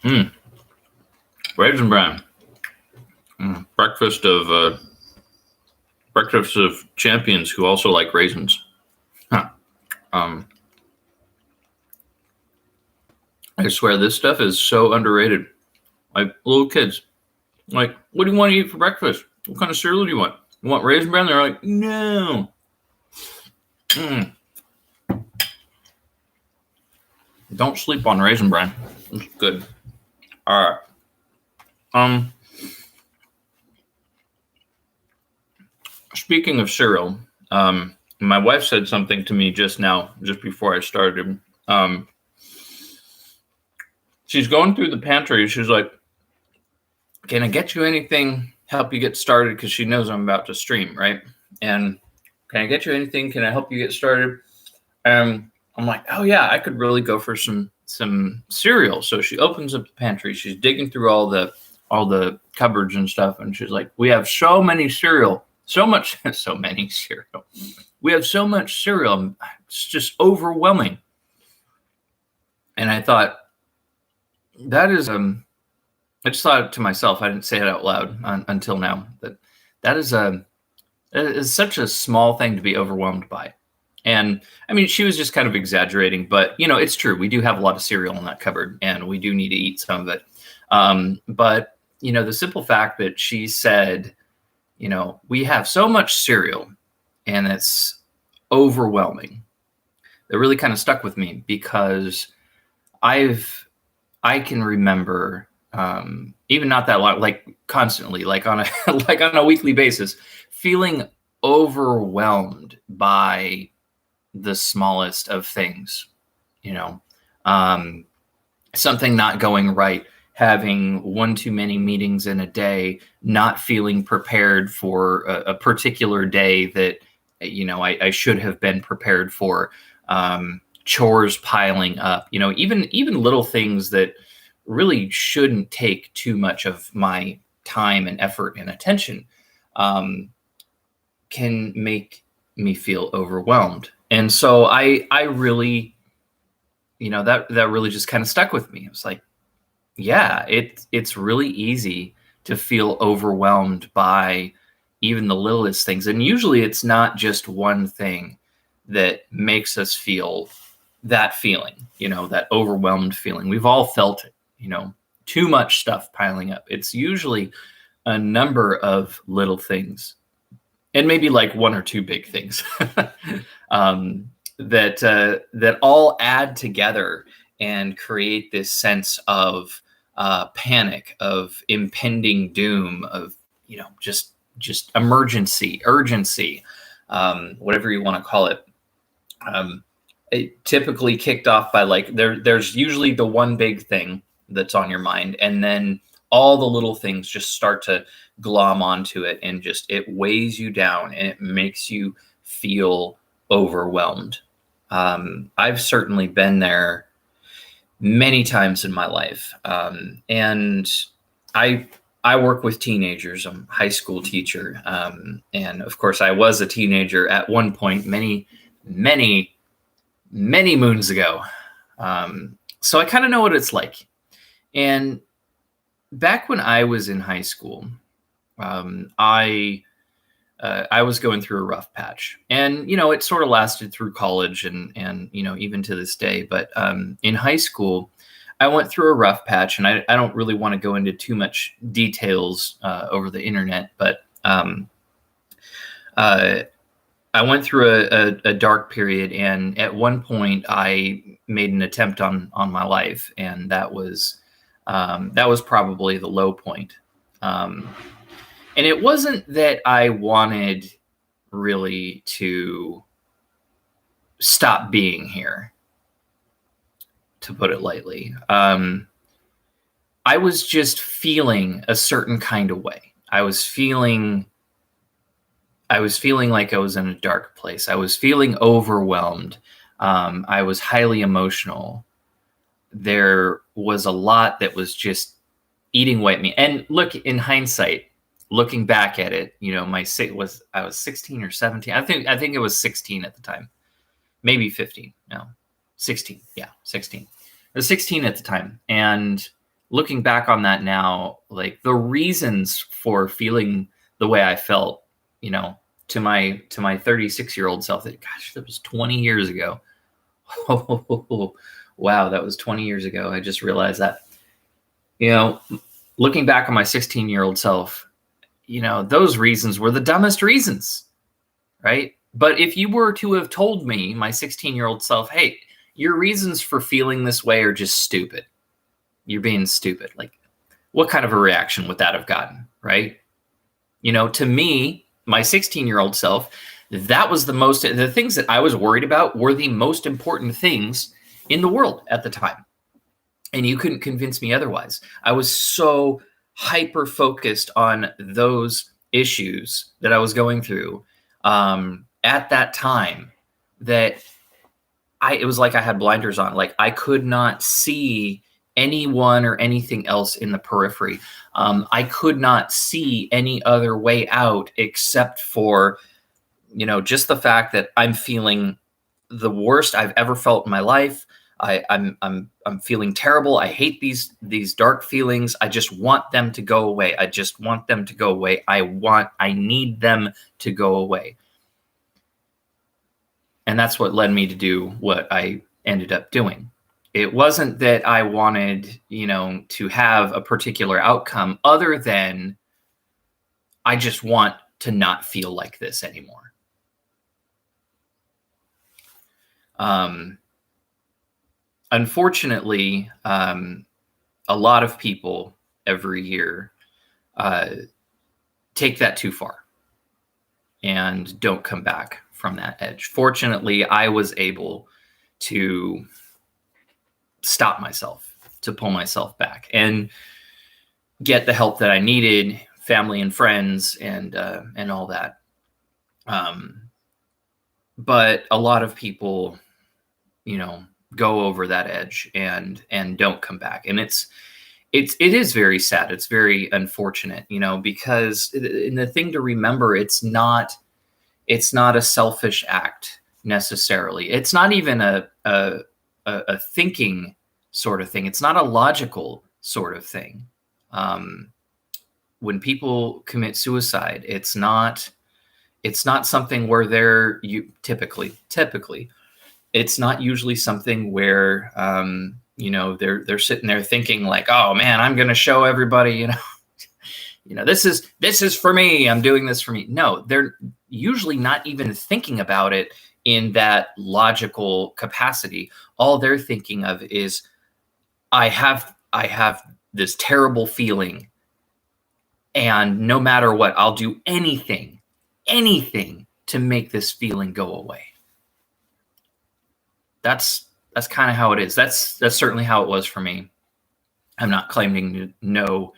Mm, Raisin bran. Breakfast of champions who also like raisins. Huh. Um, I swear this stuff is so underrated. Like little kids, like, what do you want to eat for breakfast? What kind of cereal do you want? You want raisin bran? They're like, no. Mm. Don't sleep on raisin bran. It's good. All right. Speaking of cereal, my wife said something to me just now, just before I started. She's going through the pantry. She's like, "Can I get you anything? Help you get started?" Because she knows I'm about to stream, right? And can I get you anything? Can I help you get started? I'm like, oh yeah, I could really go for some cereal. So she opens up the pantry. She's digging through all the cupboards and stuff, and she's like, we have so many cereal, so many cereal. We have so much cereal. It's just overwhelming. And I thought that is I just thought it to myself. I didn't say it out loud until now. That is such a small thing to be overwhelmed by. And I mean, she was just kind of exaggerating, but it's true. We do have a lot of cereal in that cupboard, and we do need to eat some of it. But the simple fact that she said, we have so much cereal, and it's overwhelming. It really kind of stuck with me because I can remember, even not that long, like constantly, like on a like on a weekly basis, feeling overwhelmed by the smallest of things. Something not going right, having one too many meetings in a day, not feeling prepared for a particular day that I should have been prepared for. Chores piling up, even little things that really shouldn't take too much of my time and effort and attention can make me feel overwhelmed. And so I really, that really just kind of stuck with me. It was like, yeah, it's really easy to feel overwhelmed by even the littlest things. And usually it's not just one thing that makes us feel that feeling, that overwhelmed feeling. We've all felt it, too much stuff piling up. It's usually a number of little things, and maybe like one or two big things that all add together and create this sense of panic, of impending doom, of just emergency, urgency, whatever you want to call it. It typically kicked off by like there's usually the one big thing that's on your mind, and then all the little things just start to glom onto it, and just it weighs you down, and it makes you feel overwhelmed. I've certainly been there many times in my life, and I work with teenagers. I'm a high school teacher, and of course, I was a teenager at one point, many moons ago. So I kind of know what it's like. And back when I was in high school, I was going through a rough patch, and it sort of lasted through college and even to this day. But in high school, I went through a rough patch, and I don't really want to go into too much details over the internet, but I went through a dark period, and at one point I made an attempt on my life, and that was probably the low point. And it wasn't that I wanted really to stop being here, to put it lightly. I was just feeling a certain kind of way. I was feeling like I was in a dark place. I was feeling overwhelmed. I was highly emotional. There was a lot that was just eating away at me. And look, in hindsight, looking back at it, I was 16 or 17. I think it was 16 at the time, maybe 15. No, 16. Yeah, 16. I was 16 at the time, and looking back on that now, like the reasons for feeling the way I felt, to my 36-year-old self, gosh, that was 20 years ago. Oh, wow, that was 20 years ago. I just realized that, looking back on my 16-year-old self, those reasons were the dumbest reasons, right? But if you were to have told me, my 16-year-old self, hey, your reasons for feeling this way are just stupid. You're being stupid. Like, what kind of a reaction would that have gotten, right? To me, my 16-year-old self, that was the things that I was worried about were the most important things in the world at the time. And you couldn't convince me otherwise. I was so hyper focused on those issues that I was going through at that time that it was like I had blinders on. Like, I could not see anyone or anything else in the periphery. I could not see any other way out except for, just the fact that I'm feeling the worst I've ever felt in my life. I'm feeling terrible. I hate these dark feelings. I just want them to go away. I just want them to go away. I need them to go away. And that's what led me to do what I ended up doing. It wasn't that I wanted, to have a particular outcome other than I just want to not feel like this anymore. Unfortunately, a lot of people every year take that too far and don't come back from that edge. Fortunately, I was able to stop myself, to pull myself back and get the help that I needed, family and friends and all that. But a lot of people, go over that edge and don't come back. And it is very sad. It's very unfortunate, because the thing to remember, it's not a selfish act necessarily. It's not even a thinking sort of thing. It's not a logical sort of thing. When people commit suicide, it's not something where typically, it's not usually something where, they're sitting there thinking like, oh man, I'm going to show everybody, this is for me. I'm doing this for me. No, they're usually not even thinking about it in that logical capacity. All they're thinking of is, I have this terrible feeling, and no matter what, I'll do anything to make this feeling go away. That's kind of how it is. That's certainly how it was for me. I'm not claiming to know,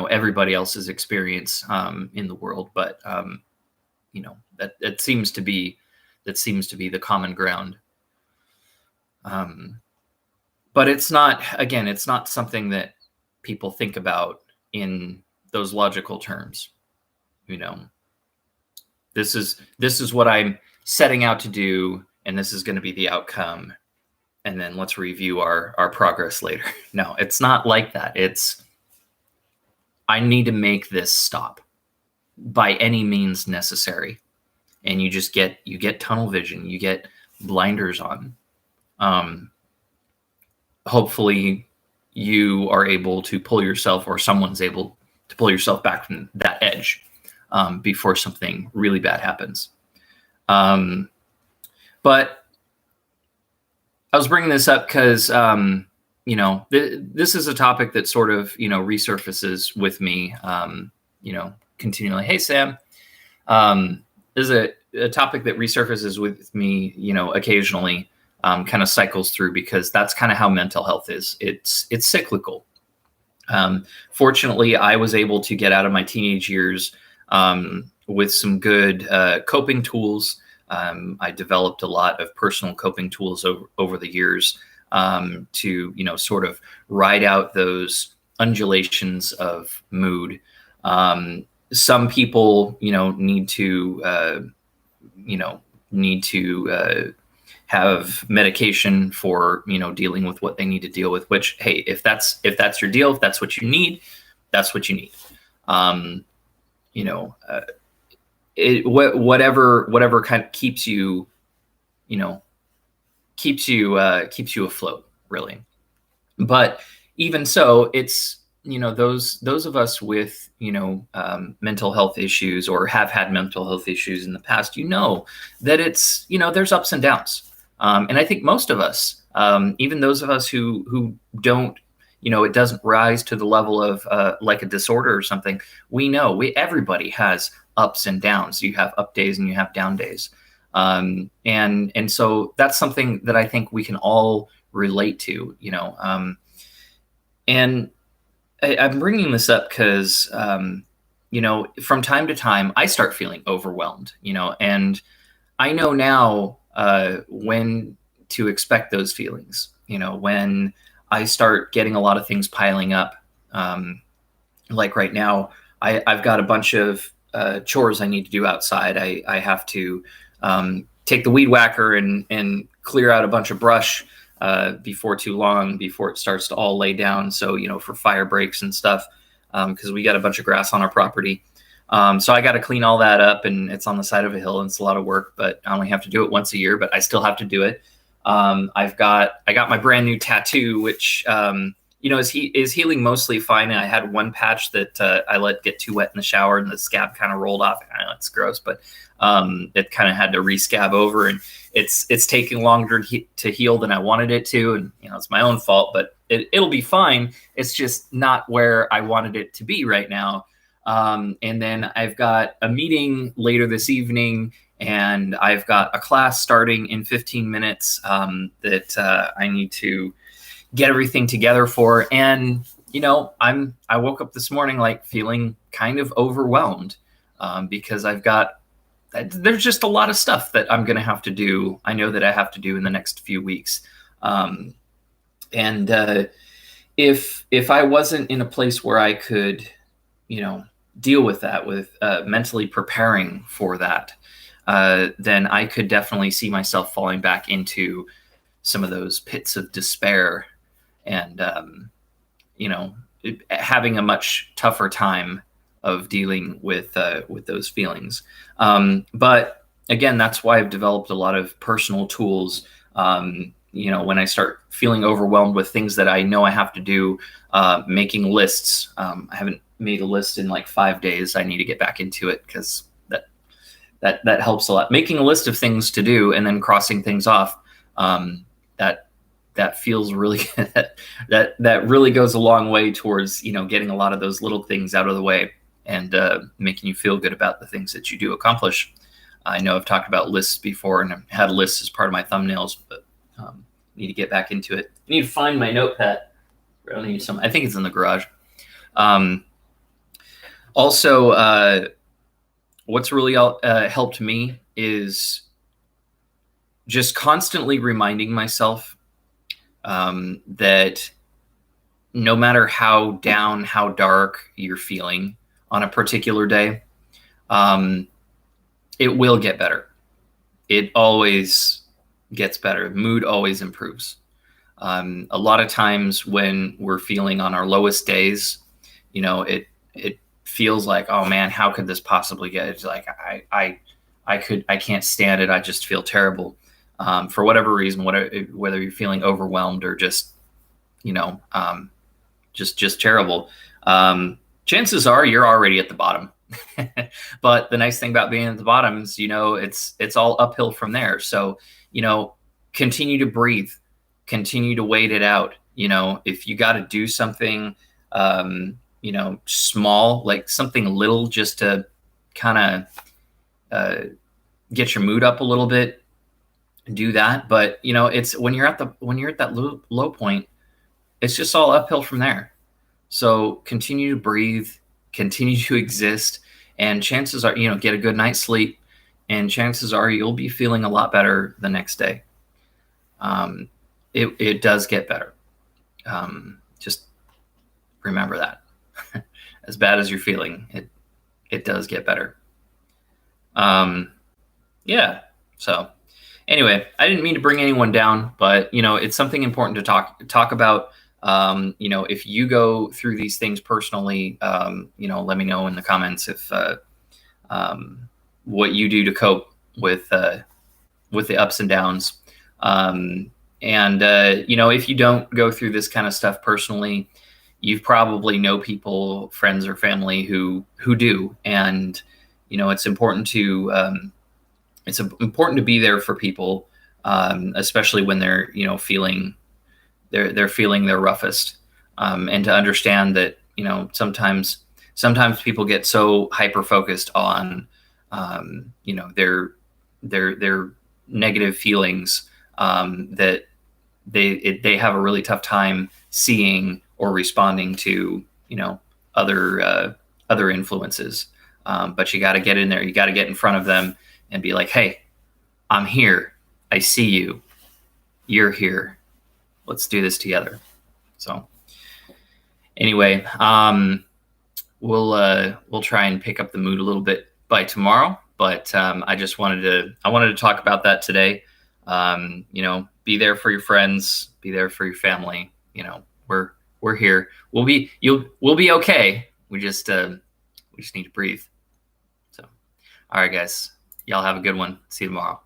everybody else's experience in the world, but that seems to be the common ground. But it's not something that people think about in those logical terms. This is what I'm setting out to do, and this is going to be the outcome. And then let's review our progress later. No, it's not like that. It's, I need to make this stop by any means necessary. And you get tunnel vision, you get blinders on. Hopefully you are able to pull yourself, or someone's able to pull yourself back from that edge before something really bad happens. But I was bringing this up because, this is a topic that sort of, resurfaces with me, continually. Hey, Sam, this is a topic that resurfaces with me, occasionally, kind of cycles through, because that's kind of how mental health is. It's cyclical. Fortunately, I was able to get out of my teenage years with some good coping tools. I developed a lot of personal coping tools over the years to, sort of ride out those undulations of mood. Some people, need to have medication for, dealing with what they need to deal with, which, hey, if that's your deal, if that's what you need, that's what you need. You know, whatever kind of keeps you afloat, really. But even so, it's, those of us with, mental health issues or have had mental health issues in the past, that it's, there's ups and downs. And I think most of us, even those of us who don't, it doesn't rise to the level of like a disorder or something. Everybody has ups and downs. You have up days and you have down days. And so that's something that I think we can all relate to, and I'm bringing this up because, from time to time I start feeling overwhelmed, and I know now when to expect those feelings, when I start getting a lot of things piling up. Like right now, I've got a bunch of chores I need to do outside. I have to take the weed whacker and clear out a bunch of brush before too long, before it starts to all lay down. So, for fire breaks and stuff, because we got a bunch of grass on our property. So I got to clean all that up, and it's on the side of a hill, and it's a lot of work, but I only have to do it once a year, but I still have to do it. I got my brand new tattoo, which, is healing mostly fine. And I had one patch that I let get too wet in the shower, and the scab kind of rolled off. I know it's gross, but it kind of had to re-scab over, and it's taking longer to heal than I wanted it to. And, it's my own fault, but it'll be fine. It's just not where I wanted it to be right now. And then I've got a meeting later this evening, and I've got a class starting in 15 minutes that I need to get everything together for. And, I woke up this morning like feeling kind of overwhelmed because there's just a lot of stuff that I'm going to have to do. I know that I have to do in the next few weeks. And if I wasn't in a place where I could, deal with that, with mentally preparing for that, then I could definitely see myself falling back into some of those pits of despair and, having a much tougher time of dealing with those feelings. But again, that's why I've developed a lot of personal tools. When I start feeling overwhelmed with things that I know I have to do, making lists. I haven't made a list in like 5 days. I need to get back into it because that helps a lot. Making a list of things to do and then crossing things off. That feels really that really goes a long way towards getting a lot of those little things out of the way and making you feel good about the things that you do accomplish. I know I've talked about lists before, and I've had lists as part of my thumbnails, but need to get back into it. I need to find my notepad. I need some. I think it's in the garage. Also, what's really helped me is just constantly reminding myself that no matter how down, how dark you're feeling on a particular day, it will get better. It always gets better. Mood always improves. A lot of times when we're feeling on our lowest days, it feels like, oh man, how could this possibly get? It's like I can't stand it. I just feel terrible. For whatever reason, whether you're feeling overwhelmed or just just terrible, chances are you're already at the bottom. But the nice thing about being at the bottom is, it's all uphill from there. So, continue to breathe, continue to wait it out. If you got to do something, small, like something little, just to kind of get your mood up a little bit, do that. But it's when you're at that low point, it's just all uphill from there. So continue to breathe, continue to exist, and chances are, get a good night's sleep, and chances are you'll be feeling a lot better the next day. It does get better. Just remember that. As bad as you're feeling, it does get better. Yeah. So Anyway, I didn't mean to bring anyone down, but it's something important to talk about. If you go through these things personally, let me know in the comments if what you do to cope with the ups and downs. If you don't go through this kind of stuff personally, you probably know people, friends or family who do, and it's important to be there for people, especially when they're feeling their roughest, and to understand that sometimes people get so hyper focused on their negative feelings, that they have a really tough time seeing or responding to other influences. But you got to get in there. You got to get in front of them and be like, "Hey, I'm here. I see you. You're here. Let's do this together." So anyway, we'll try and pick up the mood a little bit by tomorrow. But I wanted to talk about that today. Be there for your friends, be there for your family. We're here. We'll be okay. We just need to breathe. So, all right, guys, y'all have a good one. See you tomorrow.